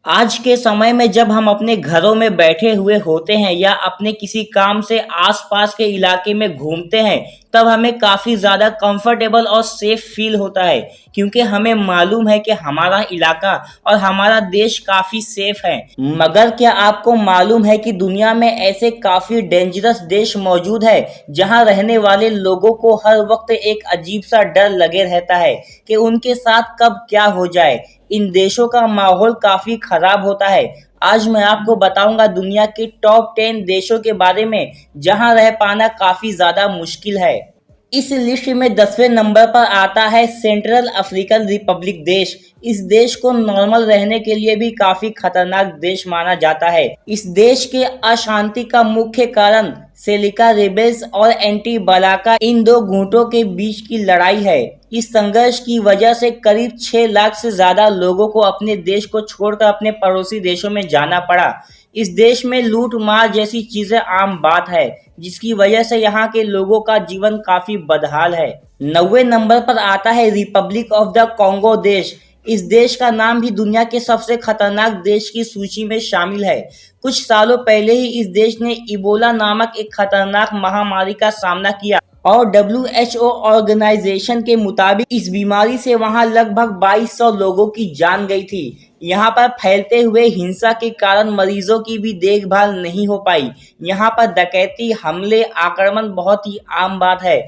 आज के समय में जब हम अपने घरों में बैठे हुए होते हैं या अपने किसी काम से आसपास के इलाके में घूमते हैं, तब हमें काफ़ी ज़्यादा कंफर्टेबल और सेफ फील होता है, क्योंकि हमें मालूम है कि हमारा इलाका और हमारा देश काफ़ी सेफ है। मगर क्या आपको मालूम है कि दुनिया में ऐसे काफ़ी डेंजरस देश मौजूद है जहां रहने वाले लोगों को हर वक्त एक अजीब सा डर लगे रहता है कि उनके साथ कब क्या हो जाए। इन देशों का माहौल काफ़ी खराब होता है। आज मैं आपको बताऊंगा दुनिया के टॉप 10 देशों के बारे में जहां रह पाना काफ़ी ज़्यादा मुश्किल है। इस लिस्ट में 10वें नंबर पर आता है सेंट्रल अफ्रीकन रिपब्लिक देश। इस देश को नॉर्मल रहने के लिए भी काफी खतरनाक देश माना जाता है। इस देश के अशांति का मुख्य कारण सेलिका रेबेल्स और एंटी बलाका इन दो गुटों के बीच की लड़ाई है। इस संघर्ष की वजह से करीब 6 लाख से ज्यादा लोगों को अपने देश को छोड़कर अपने पड़ोसी देशों में जाना पड़ा। इस देश में लूट मार जैसी चीजें आम बात है, जिसकी वजह से यहाँ के लोगों का जीवन काफी बदहाल है। 9वें नंबर पर आता है रिपब्लिक ऑफ द कॉन्गो देश। इस देश का नाम भी दुनिया के सबसे खतरनाक देश की सूची में शामिल है। कुछ सालों पहले ही इस देश ने इबोला नामक एक खतरनाक महामारी का सामना किया और WHO ऑर्गेनाइजेशन के मुताबिक इस बीमारी से वहां लगभग 2200 लोगों की जान गई थी। यहाँ पर फैलते हुए हिंसा के कारण मरीजों की भी देखभाल नहीं हो पाई। यहाँ पर डकैती, हमले, आक्रमण बहुत ही आम बात है।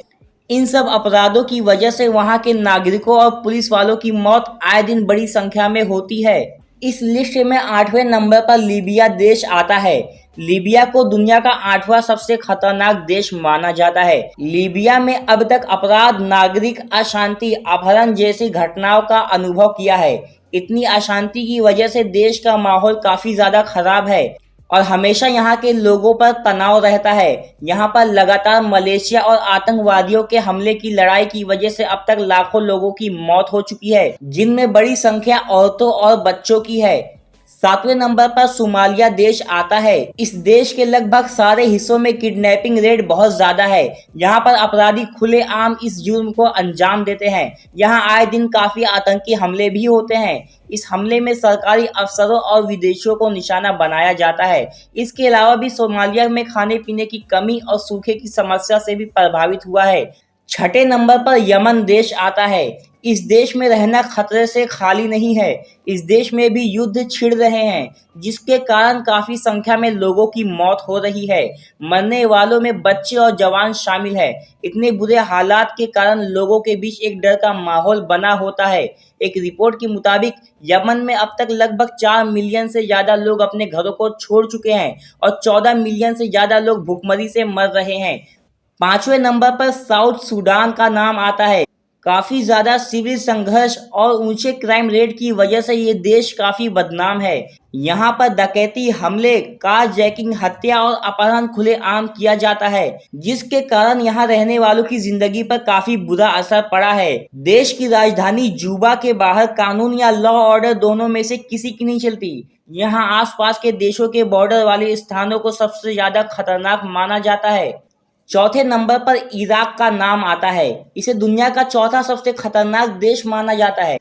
इन सब अपराधों की वजह से वहां के नागरिकों और पुलिस वालों की मौत आए दिन बड़ी संख्या में होती है। इस लिस्ट में 8वें नंबर पर लीबिया देश आता है। लीबिया को दुनिया का 8वां सबसे खतरनाक देश माना जाता है। लीबिया में अब तक अपराध, नागरिक अशांति, अपहरण जैसी घटनाओं का अनुभव किया है। इतनी अशांति की वजह से देश का माहौल काफी ज्यादा खराब है और हमेशा यहाँ के लोगों पर तनाव रहता है। यहाँ पर लगातार मलेशिया और आतंकवादियों के हमले की लड़ाई की वजह से अब तक लाखों लोगों की मौत हो चुकी है, जिनमें बड़ी संख्या औरतों और बच्चों की है। 7वें नंबर पर सोमालिया देश आता है। इस देश के लगभग सारे हिस्सों में किडनैपिंग रेट बहुत ज्यादा है। यहाँ पर अपराधी खुलेआम इस जुर्म को अंजाम देते हैं। यहाँ आए दिन काफी आतंकी हमले भी होते हैं। इस हमले में सरकारी अफसरों और विदेशियों को निशाना बनाया जाता है। इसके अलावा भी सोमालिया में खाने पीने की कमी और सूखे की समस्या से भी प्रभावित हुआ है। 6ठे नंबर पर यमन देश आता है। इस देश में रहना खतरे से खाली नहीं है। इस देश में भी युद्ध छिड़ रहे हैं, जिसके कारण काफी संख्या में लोगों की मौत हो रही है। मरने वालों में बच्चे और जवान शामिल है। इतने बुरे हालात के कारण लोगों के बीच एक डर का माहौल बना होता है। एक रिपोर्ट के मुताबिक यमन में अब तक लगभग 4 मिलियन से ज्यादा लोग अपने घरों को छोड़ चुके हैं और 14 मिलियन से ज्यादा लोग भूखमरी से मर रहे हैं। 5वें नंबर पर साउथ सूडान का नाम आता है। काफी ज्यादा सिविल संघर्ष और ऊंचे क्राइम रेट की वजह से ये देश काफी बदनाम है। यहाँ पर डकैती, हमले, कार जैकिंग, हत्या और अपहरण खुलेआम किया जाता है, जिसके कारण यहाँ रहने वालों की जिंदगी पर काफी बुरा असर पड़ा है। देश की राजधानी जूबा के बाहर कानून या लॉ ऑर्डर दोनों में से किसी की नहीं चलती। यहाँ आसपास के देशों के बॉर्डर वाले स्थानों को सबसे ज्यादा खतरनाक माना जाता है। चौथे नंबर पर इराक का नाम आता है। इसे दुनिया का चौथा सबसे खतरनाक देश माना जाता है।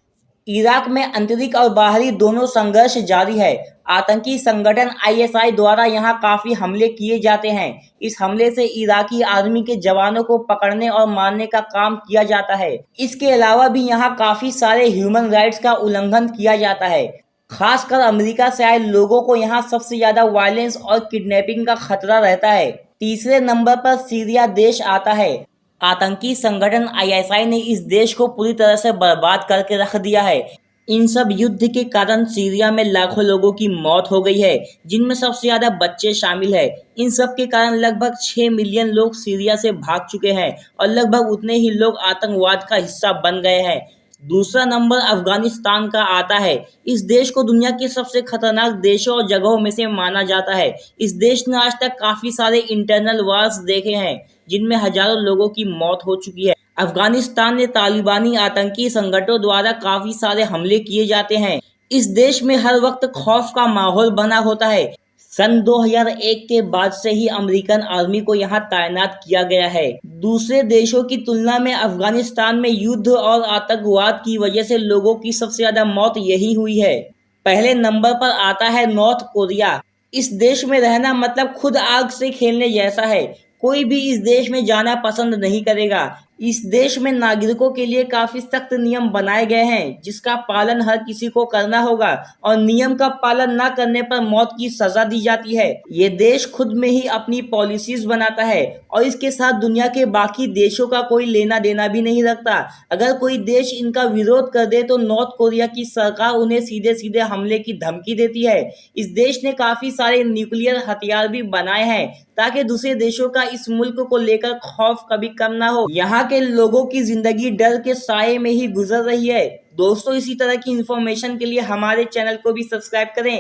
इराक में आंतरिक और बाहरी दोनों संघर्ष जारी है। आतंकी संगठन ISI द्वारा यहाँ काफी हमले किए जाते हैं। इस हमले से इराकी आर्मी के जवानों को पकड़ने और मारने का काम किया जाता है। इसके अलावा भी यहाँ काफी सारे ह्यूमन राइट्स का उल्लंघन किया जाता है। खासकर अमेरिका से आए लोगों को यहाँ सबसे ज्यादा वायलेंस और किडनैपिंग का खतरा रहता है। तीसरे नंबर पर सीरिया देश आता है। आतंकी संगठन ISI ने इस देश को पूरी तरह से बर्बाद करके रख दिया है। इन सब युद्ध के कारण सीरिया में लाखों लोगों की मौत हो गई है, जिनमें सबसे ज्यादा बच्चे शामिल है। इन सब के कारण लगभग 6 मिलियन लोग सीरिया से भाग चुके हैं और लगभग उतने ही लोग आतंकवाद का हिस्सा बन गए हैं। दूसरा नंबर अफगानिस्तान का आता है। इस देश को दुनिया के सबसे खतरनाक देशों और जगहों में से माना जाता है। इस देश ने आज तक काफी सारे इंटरनल वार्स देखे हैं, जिनमें हजारों लोगों की मौत हो चुकी है। अफगानिस्तान में तालिबानी आतंकी संगठनों द्वारा काफी सारे हमले किए जाते हैं। इस देश में हर वक्त खौफ का माहौल बना होता है। सन 2001 के बाद से ही अमेरिकन आर्मी को यहाँ तैनात किया गया है। दूसरे देशों की तुलना में अफगानिस्तान में युद्ध और आतंकवाद की वजह से लोगों की सबसे ज्यादा मौत यही हुई है। पहले नंबर पर आता है नॉर्थ कोरिया। इस देश में रहना मतलब खुद आग से खेलने जैसा है। कोई भी इस देश में जाना पसंद नहीं करेगा। इस देश में नागरिकों के लिए काफी सख्त नियम बनाए गए हैं, जिसका पालन हर किसी को करना होगा और नियम का पालन न करने पर मौत की सजा दी जाती है। ये देश खुद में ही अपनी पॉलिसीज बनाता है और इसके साथ दुनिया के बाकी देशों का कोई लेना देना भी नहीं रखता। अगर कोई देश इनका विरोध कर दे तो नॉर्थ कोरिया की सरकार उन्हें सीधे सीधे हमले की धमकी देती है। इस देश ने काफी सारे न्यूक्लियर हथियार भी बनाए हैं ताकि दूसरे देशों का इस मुल्क को लेकर खौफ कभी कम ना हो। यहाँ के लोगों की जिंदगी डर के साए में ही गुजर रही है। दोस्तों, इसी तरह की इंफॉर्मेशन के लिए हमारे चैनल को भी सब्सक्राइब करें।